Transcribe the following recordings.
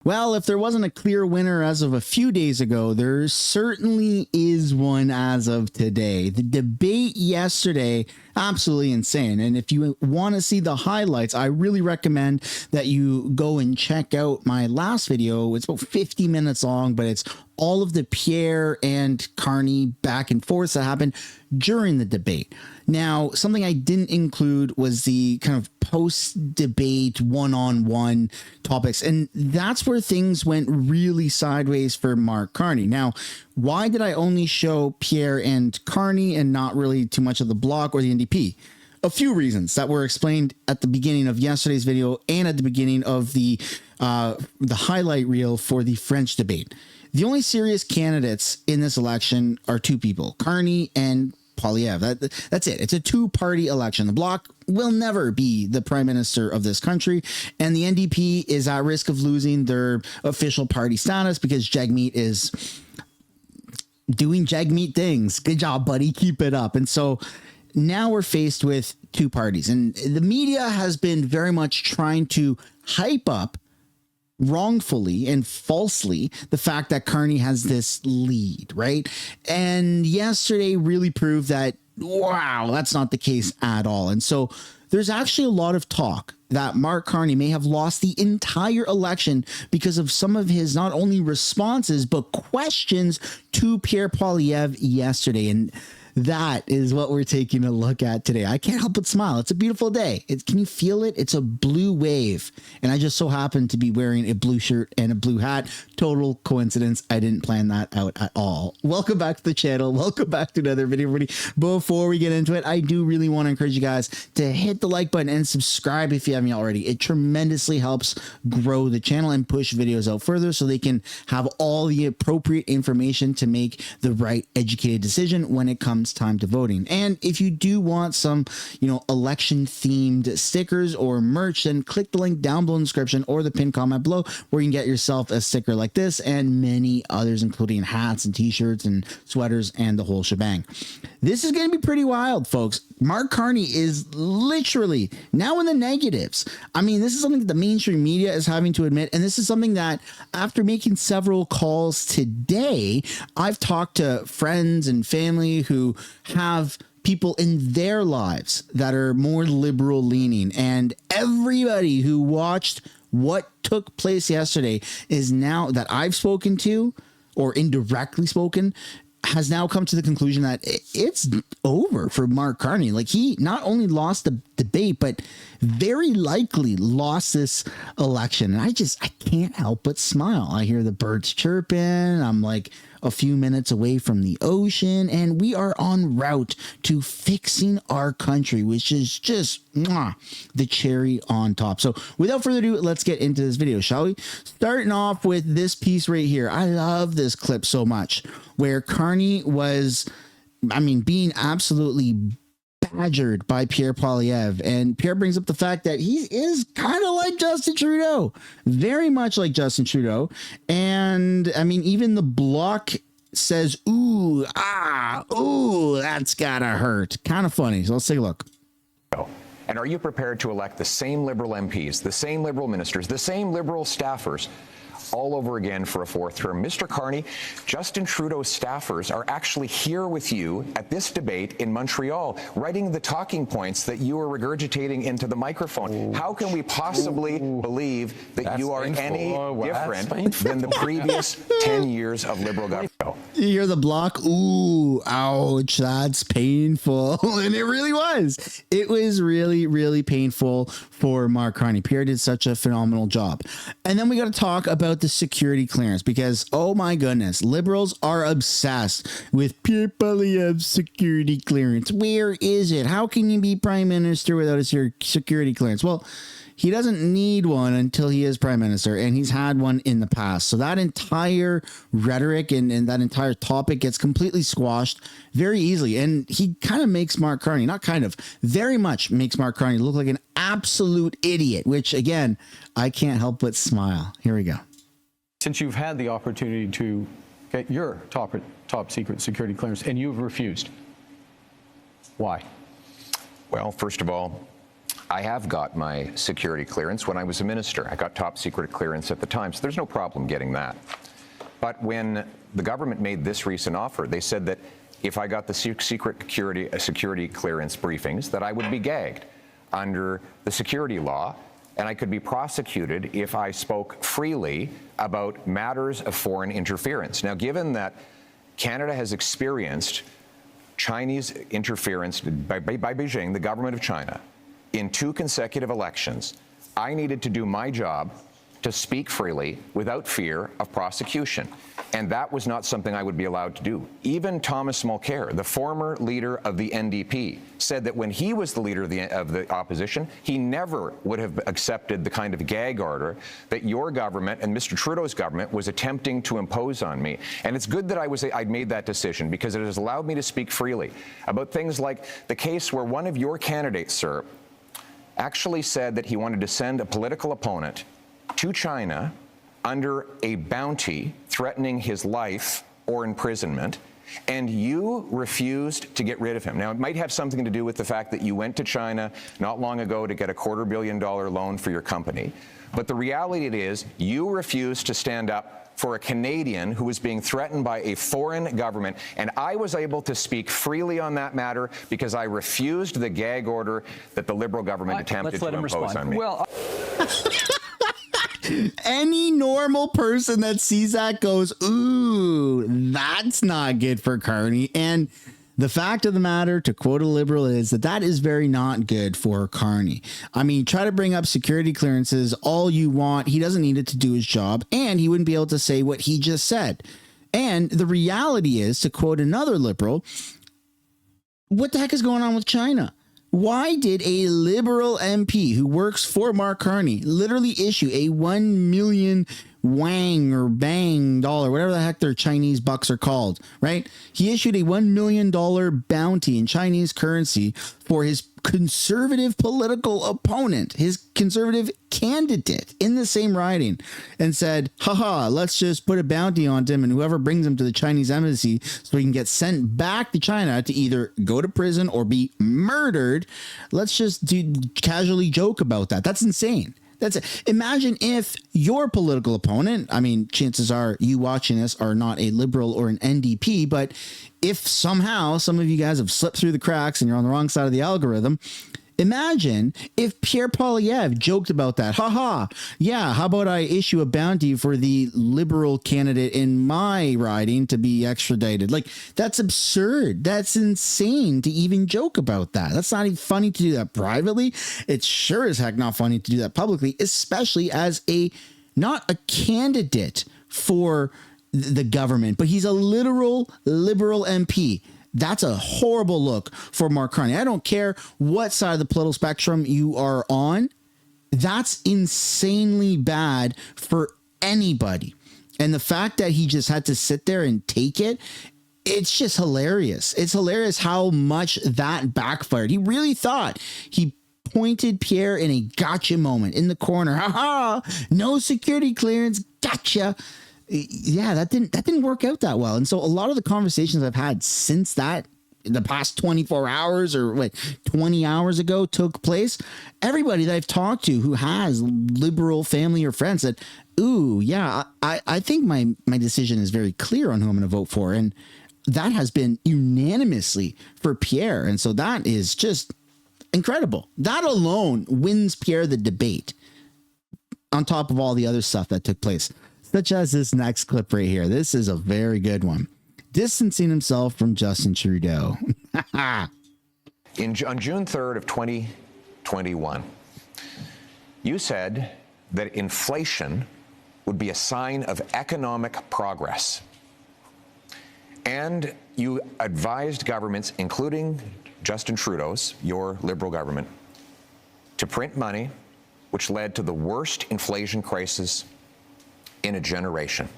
Well, if there wasn't a clear winner as of a few days ago, there certainly is one as of today. The debate yesterday, absolutely insane. And if you want to see the highlights, I really recommend that you go and check out my last video. It's about 50 minutes long, but it's all of the Pierre and Carney back and forth that happened during the debate. Now, something I didn't include was the kind of post-debate one-on-one topics, and that's where things went really sideways for Mark Carney. Now, why did I only show Pierre and Carney and not really too much of the Bloc or the NDP? A few reasons that were explained at the beginning of yesterday's video and at the beginning of the highlight reel for the French debate. The only serious candidates in this election are two people, Carney and Poilievre. That's it. It's a two-party election. The Bloc will never be the prime minister of this country, and the NDP is at risk of losing their official party status because Jagmeet is doing Jagmeet things. Good job, buddy. Keep it up. And so now we're faced with two parties, and the media has been very much trying to hype up wrongfully and falsely the fact that Carney has this lead, right? And yesterday really proved that, wow, that's not the case at all. And so there's actually a lot of talk that Mark Carney may have lost the entire election because of some of his not only responses, but questions to Pierre Poilievre yesterday. And that is what we're taking a look at today. I can't help but smile. It's a beautiful day. Can you feel it? It's a blue wave. And I just so happen to be wearing a blue shirt and a blue hat. Total coincidence. I didn't plan that out at all. Welcome back to the channel. Welcome back to another video, everybody. Before we get into it, I do really want to encourage you guys to hit the like button and subscribe if you haven't already. It tremendously helps grow the channel and push videos out further so they can have all the appropriate information to make the right educated decision when it comes time to voting. And if you do want some, election themed stickers or merch, then click the link down below in the description or the pinned comment below where you can get yourself a sticker like this and many others, including hats and t-shirts and sweaters and the whole shebang. This is going to be pretty wild, folks. Mark Carney is literally now in the negatives. I mean, this is something that the mainstream media is having to admit, and this is something that after making several calls today, I've talked to friends and family who have people in their lives that are more liberal leaning, and everybody who watched what took place yesterday is now that I've spoken to or indirectly spoken has now come to the conclusion that it's over for Mark Carney. Like, he not only lost the debate, but very likely lost this election. And I can't help but smile. I hear the birds chirping. I'm like a few minutes away from the ocean, and we are en route to fixing our country, which is just the cherry on top. So without further ado, let's get into this video, shall we? Starting off with this piece right here. I love this clip so much, where Carney was, being absolutely badgered by Pierre Poilievre, and Pierre brings up the fact that he is kind of like Justin Trudeau, very much like Justin Trudeau. And even the Bloc says, ooh, that's gotta hurt. Kind of funny. So let's take a look. And are you prepared to elect the same Liberal MPs, the same Liberal ministers, the same Liberal staffers all over again for a fourth term? Mr. Carney, Justin Trudeau's staffers are actually here with you at this debate in Montreal, writing the talking points that you are regurgitating into the microphone. How can we possibly believe that you are any different than the previous 10 years of Liberal government? You hear the Bloc? Ooh, ouch, that's painful. And it really was. It was really, really painful for Mark Carney. Pierre did such a phenomenal job. And then we got to talk about the security clearance, because, oh my goodness, Liberals are obsessed with Pierre Poilievre's security clearance. Where is it? How can you be prime minister without a security clearance? Well, he doesn't need one until he is prime minister, and he's had one in the past. So that entire rhetoric and that entire topic gets completely squashed very easily. And he kind of makes Mark Carney, not kind of, very much makes Mark Carney look like an absolute idiot, which, again, I can't help but smile. Here we go. Since you've had the opportunity to get your top secret security clearance and you've refused, why? Well, first of all, I have got my security clearance when I was a minister. I got top secret clearance at the time, so there's no problem getting that. But when the government made this recent offer, they said that if I got the security clearance briefings, that I would be gagged under the security law, and I could be prosecuted if I spoke freely about matters of foreign interference. Now, given that Canada has experienced Chinese interference by Beijing, the government of China, in 2 consecutive elections, I needed to do my job to speak freely without fear of prosecution. And that was not something I would be allowed to do. Even Thomas Mulcair, the former leader of the NDP, said that when he was the leader of the opposition, he never would have accepted the kind of gag order that your government and Mr. Trudeau's government was attempting to impose on me. And it's good that I'd made that decision, because it has allowed me to speak freely about things like the case where one of your candidates, sir, actually said that he wanted to send a political opponent to China under a bounty threatening his life or imprisonment, and you refused to get rid of him. Now, it might have something to do with the fact that you went to China not long ago to get a $250 million loan for your company, but the reality is you refused to stand up for a Canadian who was being threatened by a foreign government, and I was able to speak freely on that matter because I refused the gag order that the Liberal government attempted to impose on me. Well, Any normal person that sees that goes, ooh, that's not good for Carney. And the fact of the matter, to quote a Liberal, is that is very not good for Carney. I mean, try to bring up security clearances all you want. He doesn't need it to do his job, and he wouldn't be able to say what he just said. And the reality is, to quote another Liberal, what the heck is going on with China? Why did a Liberal MP who works for Mark Carney literally issue a 1 million wang or bang dollar, whatever the heck their Chinese bucks are called, right? He issued a $1 million bounty in Chinese currency for his conservative political opponent, his conservative candidate in the same riding, and said, haha, let's just put a bounty on him, and whoever brings him to the Chinese embassy so he can get sent back to China to either go to prison or be murdered. Let's just casually joke about that. That's insane. That's it. Imagine if your political opponent, I mean, chances are you watching this are not a Liberal or an NDP, but if somehow some of you guys have slipped through the cracks and you're on the wrong side of the algorithm, imagine if Pierre Poilievre joked about that. Haha. Yeah. How about I issue a bounty for the Liberal candidate in my riding to be extradited? Like, that's absurd. That's insane to even joke about that. That's not even funny to do that privately. It's sure as heck not funny to do that publicly, especially as not a candidate for the government, but he's a literal Liberal MP. That's a horrible look for Mark Carney. I don't care what side of the political spectrum you are on. That's insanely bad for anybody. And the fact that he just had to sit there and take it, it's just hilarious. It's hilarious how much that backfired. He really thought he pointed Pierre in a gotcha moment in the corner. Ha ha! No security clearance. Gotcha. Yeah, that didn't work out that well. And so a lot of the conversations I've had since that, in the past 24 hours or 20 hours ago took place, everybody that I've talked to who has Liberal family or friends said, ooh, yeah, I think my decision is very clear on who I'm going to vote for. And that has been unanimously for Pierre. And so that is just incredible. That alone wins Pierre the debate, on top of all the other stuff that took place, such as this next clip right here. This is a very good one. Distancing himself from Justin Trudeau. On June 3rd of 2021, you said that inflation would be a sign of economic progress. And you advised governments, including Justin Trudeau's, your Liberal government, to print money, which led to the worst inflation crisis in a generation.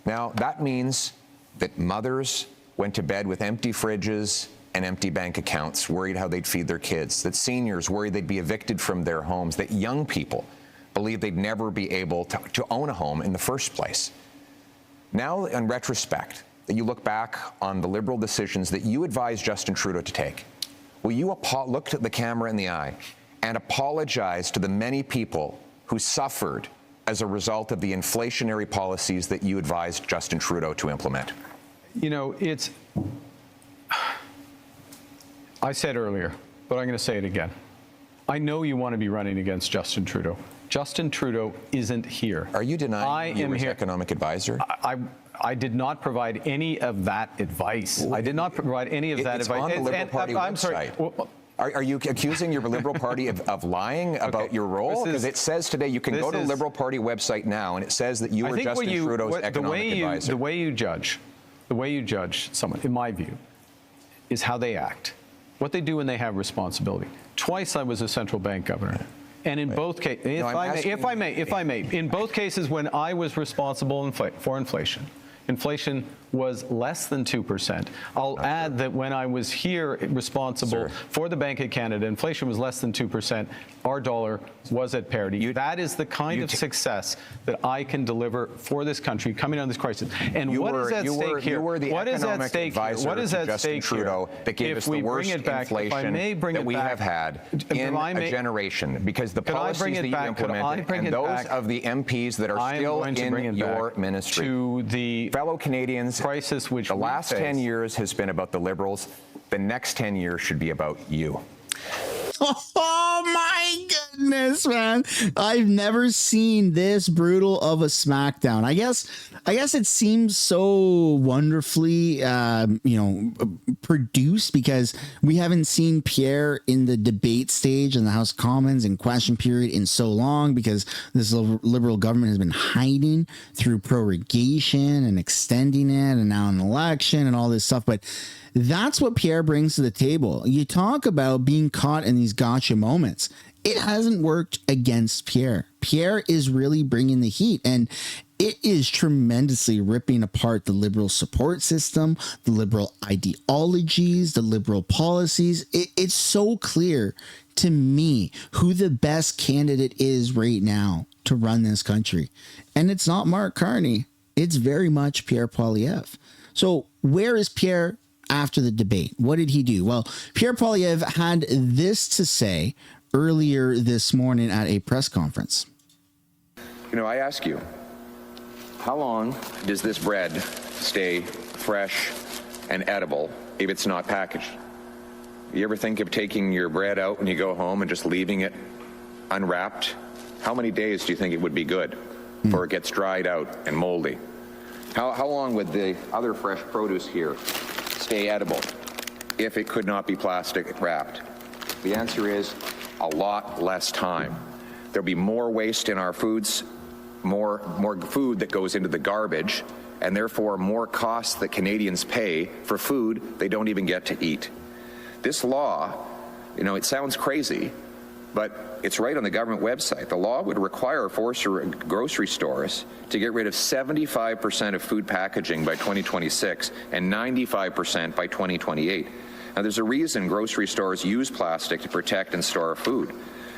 Now, that means that mothers went to bed with empty fridges and empty bank accounts, worried how they'd feed their kids, that seniors worried they'd be evicted from their homes, that young people believed they'd never be able to own a home in the first place. Now, in retrospect, that you look back on the Liberal decisions that you advised Justin Trudeau to take, will you look at the camera in the eye and apologize to the many people who suffered as a result of the inflationary policies that you advised Justin Trudeau to implement? You know, I said earlier, but I'm going to say it again. I know you want to be running against Justin Trudeau. Justin Trudeau isn't here. Are you denying you were his economic advisor? I did not provide any of that advice. I did not provide any of that advice. It's on the Liberal Party website. I'm sorry. Well, are you accusing your Liberal Party of lying about your role? Because it says today you can go to the Liberal Party website now, and it says that you were Justin Trudeau's economic advisor. The way you judge someone, in my view, is how they act, what they do when they have responsibility. Twice I was a central bank governor. And in both cases, if I may, in both cases when I was responsible for inflation, inflation was less than 2%. I'll add that when I was here responsible for the Bank of Canada, inflation was less than 2%. Our dollar was at parity. That is the kind of success that I can deliver for this country coming out of this crisis. And what is at stake here? You were the economic advisor to Justin Trudeau that gave us the worst inflation that we have had in a generation, because the policies that you implemented and those of the MPs that are still in your ministry. To the fellow Canadians, crisis which the last 10 years has been about the Liberals. The next 10 years should be about you. Oh my goodness, man. I've never seen this brutal of a smackdown. I guess it seems so wonderfully, produced, because we haven't seen Pierre in the debate stage in the House of Commons in question period in so long, because this Liberal government has been hiding through prorogation and extending it, and now an election and all this stuff. But that's what Pierre brings to the table. You talk about being caught in these gotcha moments. It hasn't worked against Pierre. Pierre is really bringing the heat, and it is tremendously ripping apart the Liberal support system, the Liberal ideologies, the Liberal policies. It's so clear to me who the best candidate is right now to run this country. And it's not Mark Carney. It's very much Pierre Poilievre. So where is Pierre after the debate? What did he do? Well, Pierre Poilievre had this to say earlier this morning at a press conference. You know, I ask you, how long does this bread stay fresh and edible if it's not packaged? You ever think of taking your bread out when you go home and just leaving it unwrapped? How many days do you think it would be good before it gets dried out and moldy? How long would the other fresh produce here stay edible if it could not be plastic wrapped? The answer is a lot less time. There'll be more waste in our foods, more food that goes into the garbage, and therefore more costs that Canadians pay for food they don't even get to eat. This law, you know, it sounds crazy, but it's right on the government website. The law would require grocery stores to get rid of 75% of food packaging by 2026 and 95% by 2028. Now, there's a reason grocery stores use plastic to protect and store food.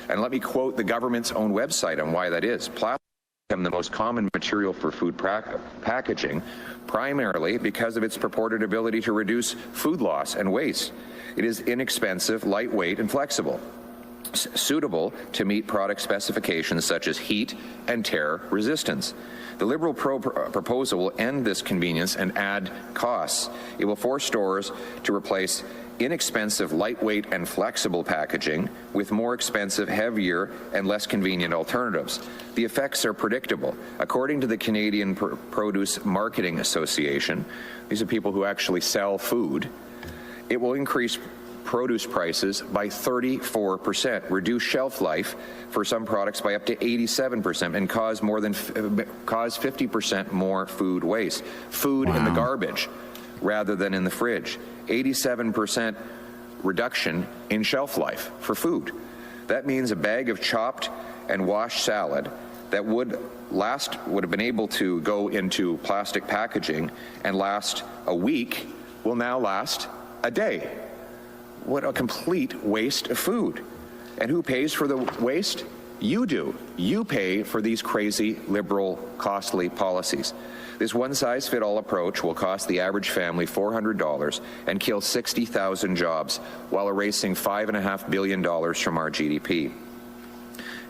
And let me quote the government's own website on why that is. Plastic is the most common material for food packaging, primarily because of its purported ability to reduce food loss and waste. It is inexpensive, lightweight, and flexible, suitable to meet product specifications such as heat and tear resistance. The Liberal proposal will end this convenience and add costs. It will force stores to replace inexpensive, lightweight, and flexible packaging with more expensive, heavier, and less convenient alternatives. The effects are predictable. According to the Canadian Produce Marketing Association, these are people who actually sell food, it will increase produce prices by 34%, reduce shelf life for some products by up to 87%, and cause 50% more food waste. Food in the garbage rather than in the fridge. 87% reduction in shelf life for food. That means a bag of chopped and washed salad that would have been able to go into plastic packaging and last a week will now last a day. What a complete waste of food. And who pays for the waste? You do. You pay for these crazy, liberal, costly policies. This one-size-fit-all approach will cost the average family $400 and kill 60,000 jobs while erasing $5.5 billion from our GDP.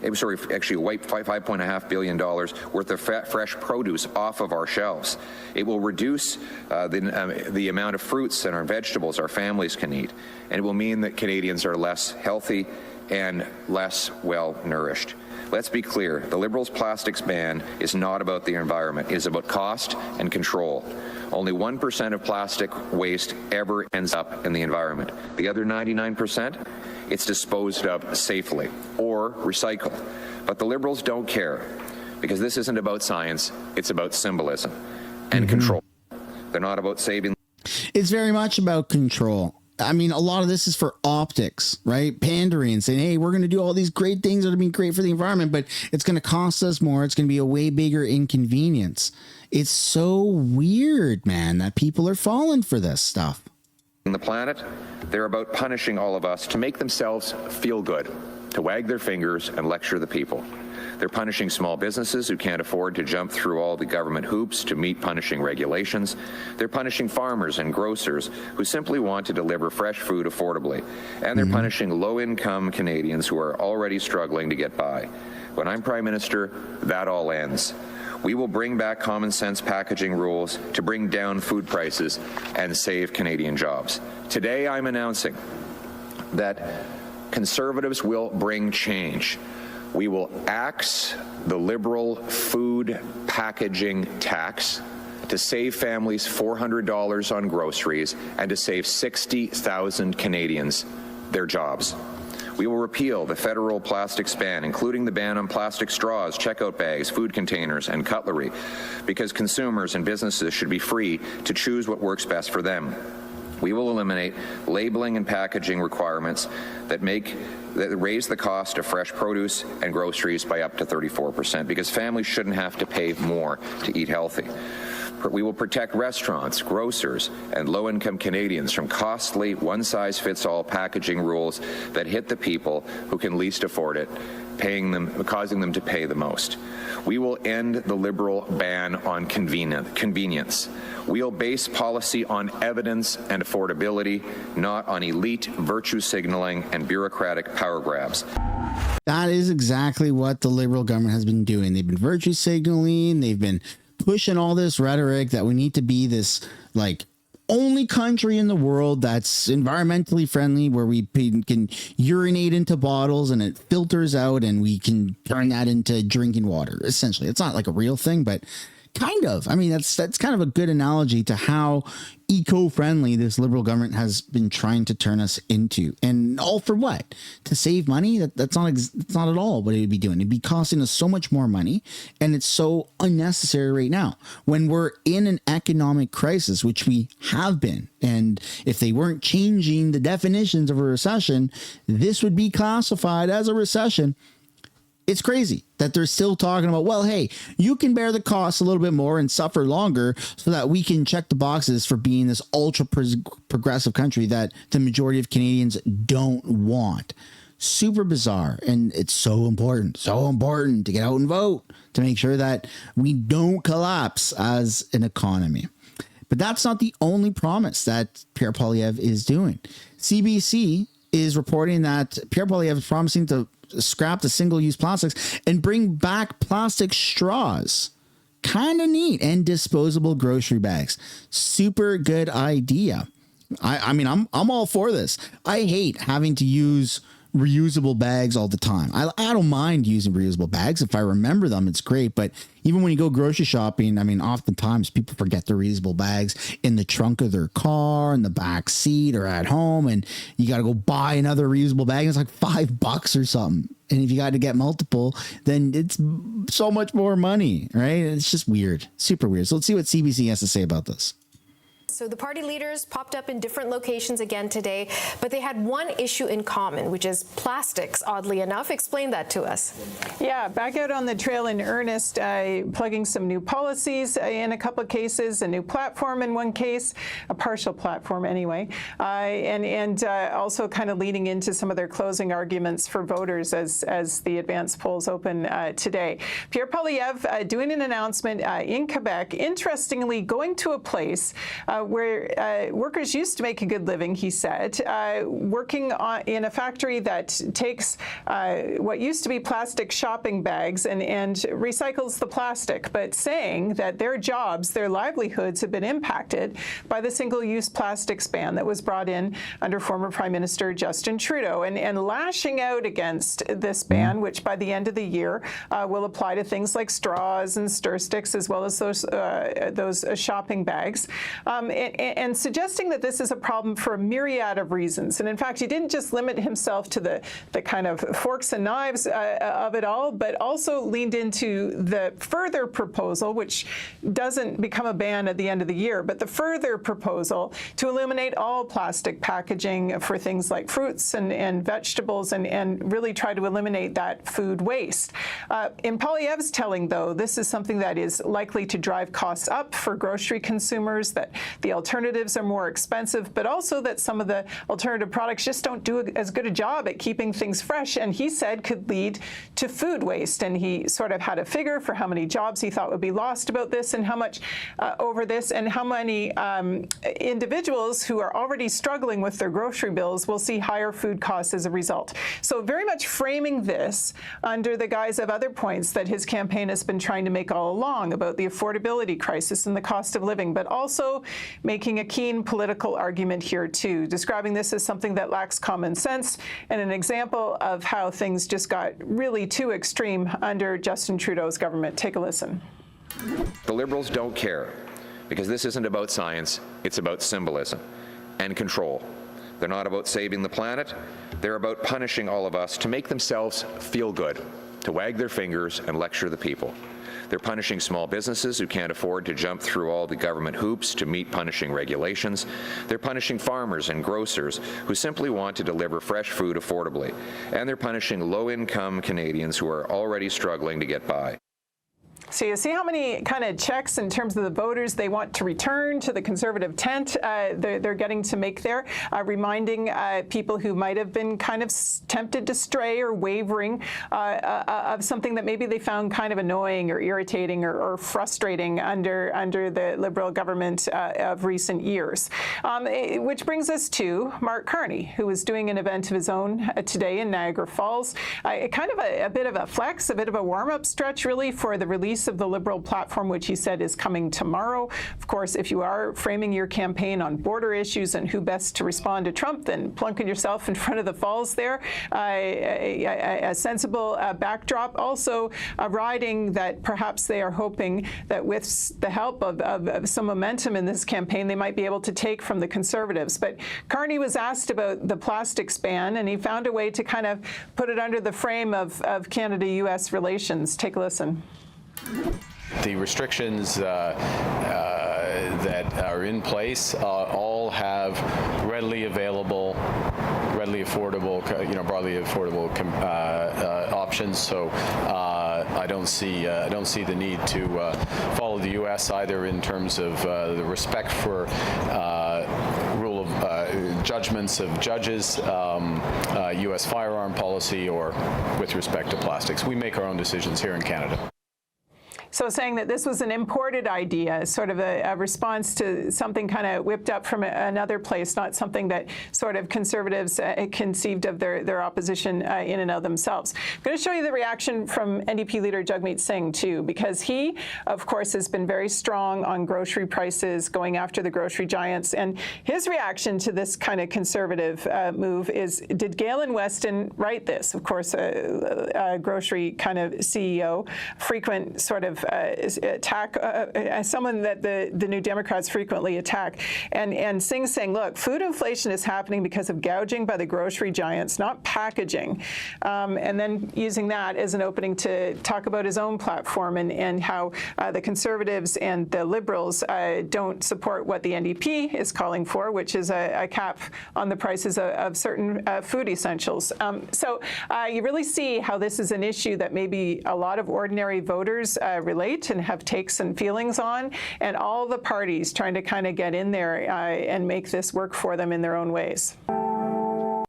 Actually wipe $5.5 billion worth of fresh produce off of our shelves. It will reduce the amount of fruits and our vegetables our families can eat, and it will mean that Canadians are less healthy and less well-nourished. Let's be clear, the Liberals' plastics ban is not about the environment. It is about cost and control. Only 1% of plastic waste ever ends up in the environment. The other 99%, it's disposed of safely or recycled. But the Liberals don't care, because this isn't about science, it's about symbolism and control. They're not about saving. It's very much about control. I mean, a lot of this is for optics, right? Pandering and saying, hey, we're going to do all these great things that are being great for the environment, but it's going to cost us more. It's going to be a way bigger inconvenience. It's so weird, man, that people are falling for this stuff. The planet, they're about punishing all of us to make themselves feel good, to wag their fingers and lecture the people. They're punishing small businesses who can't afford to jump through all the government hoops to meet punishing regulations. They're punishing farmers and grocers who simply want to deliver fresh food affordably. And they're punishing low-income Canadians who are already struggling to get by. When I'm Prime Minister, that all ends. We will bring back common sense packaging rules to bring down food prices and save Canadian jobs. Today, I'm announcing that Conservatives will bring change. We will axe the Liberal food packaging tax to save families $400 on groceries and to save 60,000 Canadians their jobs. We will repeal the federal plastics ban, including the ban on plastic straws, checkout bags, food containers, and cutlery, because consumers and businesses should be free to choose what works best for them. We will eliminate labeling and packaging requirements that raise the cost of fresh produce and groceries by up to 34%, because families shouldn't have to pay more to eat healthy. We will protect restaurants, grocers, and low-income Canadians from costly one-size-fits-all packaging rules that hit the people who can least afford it, causing them to pay the most. We will end the Liberal ban on convenience. We'll base policy on evidence and affordability, not on elite virtue signaling and bureaucratic power grabs. That is exactly what the Liberal government has been doing. They've been virtue signaling. They've been pushing all this rhetoric that we need to be this like only country in the world that's environmentally friendly, where we can urinate into bottles and it filters out and we can turn that into drinking water. Essentially, it's not like a real thing, but kind of. I mean, that's kind of a good analogy to how eco-friendly this Liberal government has been trying to turn us into. And all for what? To save money? That's not at all what it would be doing. It'd be costing us so much more money, and it's so unnecessary right now when we're in an economic crisis, which we have been. And if they weren't changing the definitions of a recession, this would be classified as a recession. It's crazy that they're still talking about, well, hey, you can bear the cost a little bit more and suffer longer so that we can check the boxes for being this ultra progressive country that the majority of Canadians don't want. Super bizarre. And it's so important to get out and vote to make sure that we don't collapse as an economy. But that's not the only promise that Pierre Poilievre is doing. CBC is reporting that Pierre Poilievre is promising to scrap the single-use plastics and bring back plastic straws. Kind of neat. And disposable grocery bags. Super good idea. I mean, I'm all for this. I hate having to use reusable bags all the time. I don't mind using reusable bags. If I remember them, it's great. But even when you go grocery shopping, I mean, oftentimes people forget their reusable bags in the trunk of their car, in the back seat, or at home. And you got to go buy another reusable bag. It's like $5 or something. And if you got to get multiple, then it's so much more money, right? It's just weird. Super weird. So let's see what CBC has to say about this. So the party leaders popped up in different locations again today, but they had one issue in common, which is plastics, oddly enough. Explain that to us. Yeah, back out on the trail in earnest, plugging some new policies in a couple of cases, a new platform in one case, a partial platform anyway, and also kind of leading into some of their closing arguments for voters as the advance polls open today. Pierre Poilievre doing an announcement in Quebec, interestingly going to a place where workers used to make a good living, he said, working in a factory that takes what used to be plastic shopping bags and recycles the plastic, but saying that their jobs, their livelihoods have been impacted by the single-use plastics ban that was brought in under former Prime Minister Justin Trudeau, and lashing out against this ban, which by the end of the year will apply to things like straws and stir sticks, as well as those shopping bags, and suggesting that this is a problem for a myriad of reasons. And in fact, he didn't just limit himself to the kind of forks and knives of it all, but also leaned into the further proposal, which doesn't become a ban at the end of the year, but the further proposal to eliminate all plastic packaging for things like fruits and vegetables, and really try to eliminate that food waste. In Poilievre's telling, though, this is something that is likely to drive costs up for grocery consumers, that the alternatives are more expensive, but also that some of the alternative products just don't do as good a job at keeping things fresh, and he said could lead to food waste. And he sort of had a figure for how many jobs he thought would be lost about this, and how much over this, and how many individuals who are already struggling with their grocery bills will see higher food costs as a result. So very much framing this under the guise of other points that his campaign has been trying to make all along about the affordability crisis and the cost of living, but also making a keen political argument here too, describing this as something that lacks common sense and an example of how things just got really too extreme under Justin Trudeau's government. Take a listen. The Liberals don't care, because this isn't about science, it's about symbolism and control. They're not about saving the planet, they're about punishing all of us to make themselves feel good, to wag their fingers and lecture the people. They're punishing small businesses who can't afford to jump through all the government hoops to meet punishing regulations. They're punishing farmers and grocers who simply want to deliver fresh food affordably. And they're punishing low-income Canadians who are already struggling to get by. So you see how many kind of checks in terms of the voters they want to return to the Conservative tent they're getting to make there, reminding people who might have been kind of tempted to stray or wavering of something that maybe they found kind of annoying or irritating or frustrating under the Liberal government of recent years. Which brings us to Mark Carney, who was doing an event of his own today in Niagara Falls. Kind of a bit of a flex, a bit of a warm-up stretch really for the release of the Liberal platform, which he said is coming tomorrow. Of course, if you are framing your campaign on border issues and who best to respond to Trump, then plunking yourself in front of the Falls there, a sensible backdrop. Also, a riding that perhaps they are hoping that with the help of some momentum in this campaign, they might be able to take from the Conservatives. But Carney was asked about the plastics ban, and he found a way to kind of put it under the frame of Canada-U.S. relations. Take a listen. The restrictions that are in place all have readily available, readily affordable, broadly affordable options. So I don't see the need to follow the U.S. either in terms of the respect for rule of judgments of judges, U.S. firearm policy, or with respect to plastics. We make our own decisions here in Canada. So saying that this was an imported idea, sort of a response to something kind of whipped up from another place, not something that sort of Conservatives conceived of their opposition in and of themselves. I'm going to show you the reaction from NDP leader Jagmeet Singh, too, because he, of course, has been very strong on grocery prices, going after the grocery giants. And his reaction to this kind of Conservative move is, did Galen Weston write this? Of course, a grocery kind of CEO, frequent sort of attack someone that the New Democrats frequently attack, and Singh's saying, look, food inflation is happening because of gouging by the grocery giants, not packaging, and then using that as an opening to talk about his own platform and how the Conservatives and the Liberals don't support what the NDP is calling for, which is a cap on the prices of certain food essentials. So you really see how this is an issue that maybe a lot of ordinary voters relate and have takes and feelings on, and all the parties trying to kind of get in there and make this work for them in their own ways.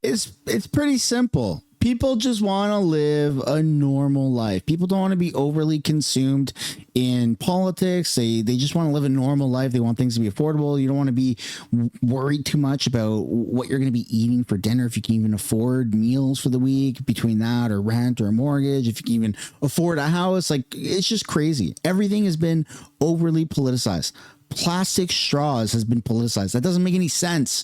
It's pretty simple. People just want to live a normal life. People don't want to be overly consumed in politics. They just want to live a normal life. They want things to be affordable. You don't want to be worried too much about what you're going to be eating for dinner, if you can even afford meals for the week between that or rent or a mortgage, if you can even afford a house. Like, it's just crazy. Everything has been overly politicized. Plastic straws has been politicized. That doesn't make any sense.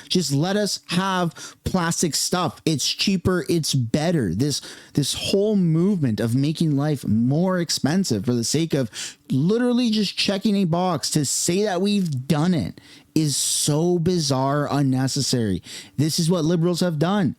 Just let us have plastic stuff. It's cheaper. It's better. This whole movement of making life more expensive for the sake of literally just checking a box to say that we've done it is so bizarre, unnecessary. This is what liberals have done.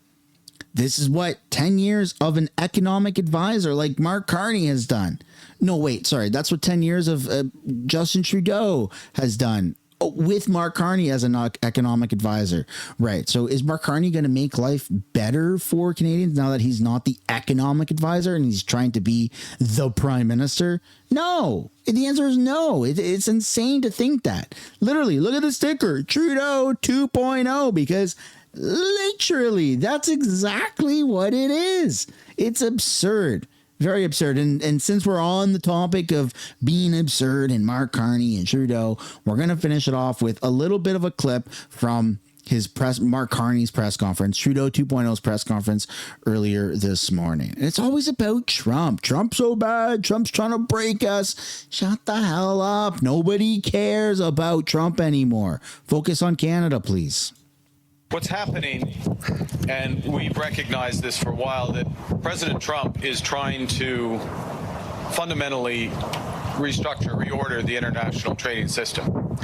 This is what 10 years of an economic advisor like Mark Carney has done. No, wait, sorry. That's what 10 years of Justin Trudeau has done with Mark Carney as an economic advisor. Right. So is Mark Carney going to make life better for Canadians now that he's not the economic advisor and he's trying to be the prime minister? No. The answer is no. It's insane to think that. Literally, look at the sticker, Trudeau 2.0, because literally, that's exactly what it is. It's absurd. Very absurd. And since we're on the topic of being absurd and Mark Carney and Trudeau, we're going to finish it off with a little bit of a clip from Mark Carney's press conference, Trudeau 2.0's press conference earlier this morning. And it's always about Trump. Trump's so bad. Trump's trying to break us. Shut the hell up. Nobody cares about Trump anymore. Focus on Canada, please. What's happening, and we've recognized this for a while, that President Trump is trying to fundamentally reorder the international trading system.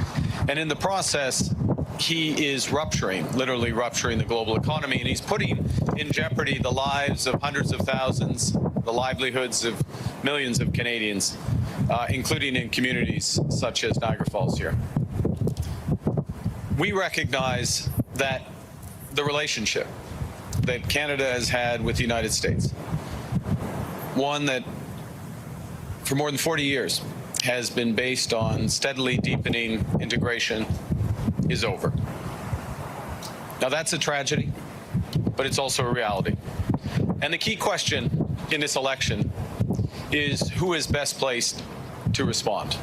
And in the process, he is literally rupturing the global economy, and he's putting in jeopardy the lives of hundreds of thousands, the livelihoods of millions of Canadians, including in communities such as Niagara Falls here. We recognize that the relationship that Canada has had with the United States, one that for more than 40 years has been based on steadily deepening integration, is over. Now that's a tragedy, but it's also a reality. And the key question in this election is who is best placed to respond.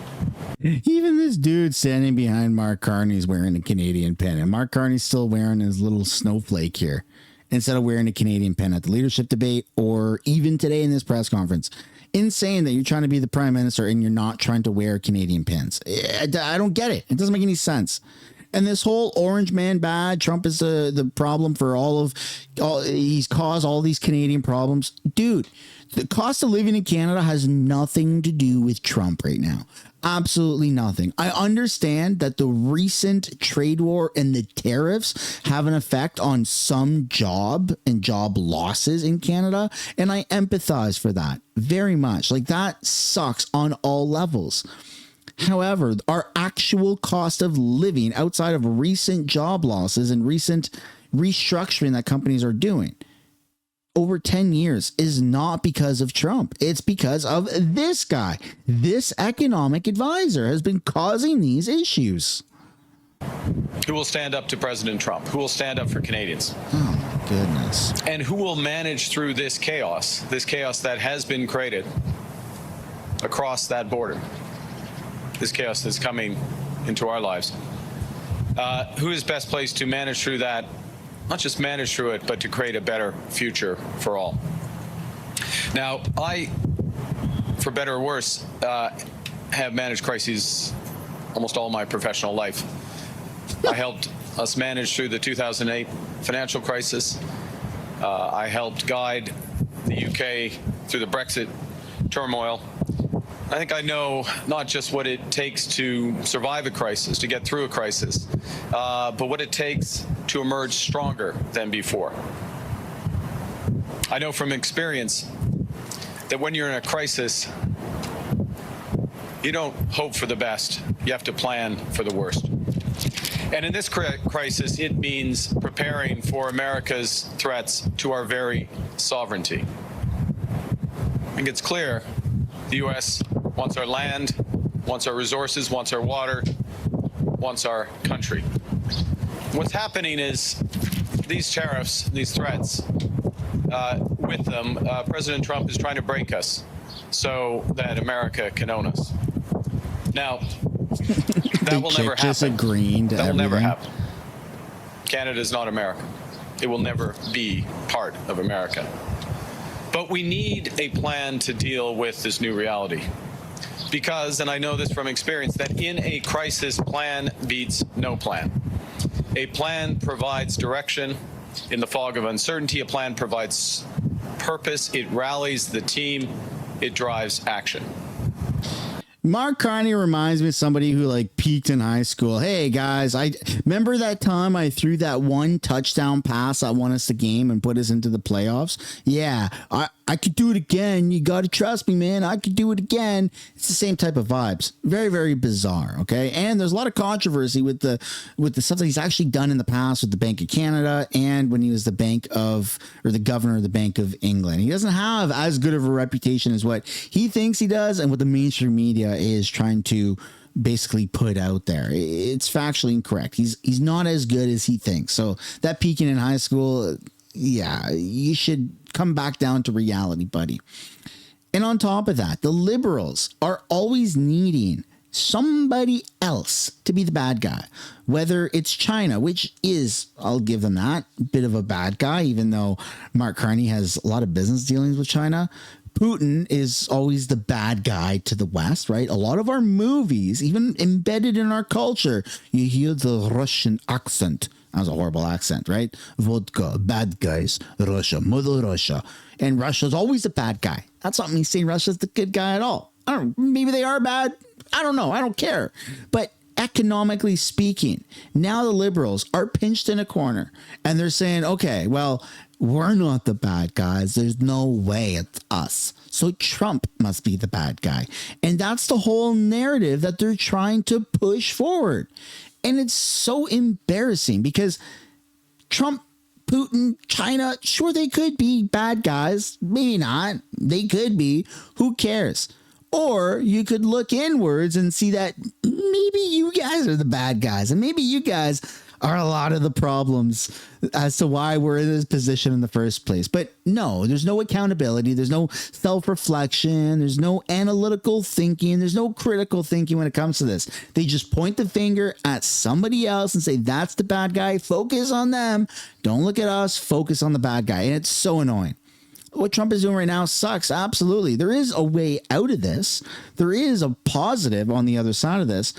Even this dude standing behind Mark Carney's wearing a Canadian pin, and Mark Carney's still wearing his little snowflake here instead of wearing a Canadian pin at the leadership debate or even today in this press conference. Insane that you're trying to be the prime minister and you're not trying to wear Canadian pins. I don't get it. It doesn't make any sense. And this whole orange man bad, Trump is the problem for he's caused all these Canadian problems. Dude, the cost of living in Canada has nothing to do with Trump right now. Absolutely nothing. I understand that the recent trade war and the tariffs have an effect on some job and job losses in Canada, and I empathize for that very much. Like, that sucks on all levels. However, our actual cost of living outside of recent job losses and recent restructuring that companies are doing over 10 years is not because of Trump. It's because of this guy. This economic advisor has been causing these issues. Who will stand up to President Trump? Who will stand up for Canadians? Oh, my goodness. And who will manage through this chaos that has been created across that border, this chaos that's coming into our lives? Who is best placed to manage through that? Not just manage through it, but to create a better future for all. Now, I, for better or worse, have managed crises almost all my professional life. I helped us manage through the 2008 financial crisis. I helped guide the UK through the Brexit turmoil. I think I know not just what it takes to survive a crisis, to get through a crisis, but what it takes to emerge stronger than before. I know from experience that when you're in a crisis, you don't hope for the best. You have to plan for the worst. And in this crisis, it means preparing for America's threats to our very sovereignty. I think it's clear the U.S. wants our land, wants our resources, wants our water, wants our country. What's happening is these tariffs, these threats, with them, President Trump is trying to break us so that America can own us. Now, that will never happen. That will never happen. Canada is not America. It will never be part of America. But we need a plan to deal with this new reality. Because, and I know this from experience, that in a crisis, plan beats no plan. A plan provides direction in the fog of uncertainty. A plan provides purpose. It rallies the team. It drives action. Mark Carney reminds me of somebody who like peaked in high school. Hey guys, I remember that time I threw that one touchdown pass that won us the game and put us into the playoffs. Yeah, I could do it again. You got to trust me, man. I could do it again. It's the same type of vibes. Very, very bizarre. Okay. And there's a lot of controversy with the stuff that he's actually done in the past with the Bank of Canada and when he was the governor of the Bank of England. He doesn't have as good of a reputation as what he thinks he does and what the mainstream media is trying to basically put out there. It's factually incorrect. He's not as good as he thinks. So that peaking in high school, yeah, you should come back down to reality, buddy. And on top of that, the Liberals are always needing somebody else to be the bad guy, whether it's China, which is, I'll give them that, bit of a bad guy, even though Mark Carney has a lot of business dealings with China. Putin is always the bad guy to the West, right? A lot of our movies, even embedded in our culture, you hear the Russian accent. That was a horrible accent, right? Vodka, bad guys, Russia, Mother Russia. And Russia's always the bad guy. That's not me saying Russia's the good guy at all. I don't know. Maybe they are bad. I don't know. I don't care. But economically speaking, now the Liberals are pinched in a corner and they're saying, okay, well, we're not the bad guys. There's no way it's us. So Trump must be the bad guy. And that's the whole narrative that they're trying to push forward. And it's so embarrassing because Trump, Putin, China, sure, they could be bad guys. Maybe not. They could be. Who cares? Or you could look inwards and see that maybe you guys are the bad guys and maybe you guys are a lot of the problems as to why we're in this position in the first place. But no, there's no accountability. There's no self-reflection. There's no analytical thinking. There's no critical thinking when it comes to this. They just point the finger at somebody else and say, that's the bad guy. Focus on them. Don't look at us. Focus on the bad guy. And it's so annoying. What Trump is doing right now sucks. Absolutely. There is a way out of this. There is a positive on the other side of this.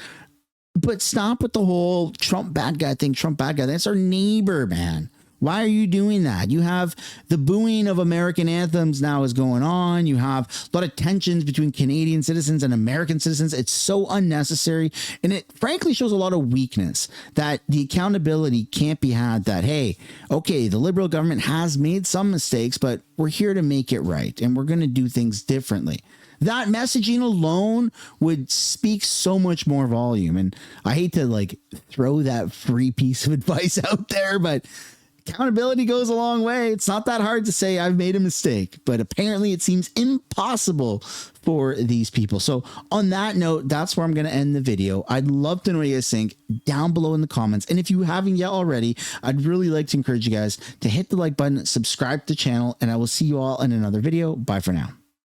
But stop with the whole Trump bad guy thing. Trump bad guy. That's our neighbor, man. Why are you doing that? You have the booing of American anthems now is going on. You have a lot of tensions between Canadian citizens and American citizens. It's so unnecessary. And it frankly shows a lot of weakness that the accountability can't be had that, hey, okay, the Liberal government has made some mistakes, but we're here to make it right. And we're going to do things differently. That messaging alone would speak so much more volume. And I hate to like throw that free piece of advice out there, but accountability goes a long way. It's not that hard to say I've made a mistake, but apparently it seems impossible for these people. So on that note, that's where I'm going to end the video. I'd love to know what you guys think down below in the comments. And if you haven't yet already, I'd really like to encourage you guys to hit the like button, subscribe to the channel, and I will see you all in another video. Bye for now.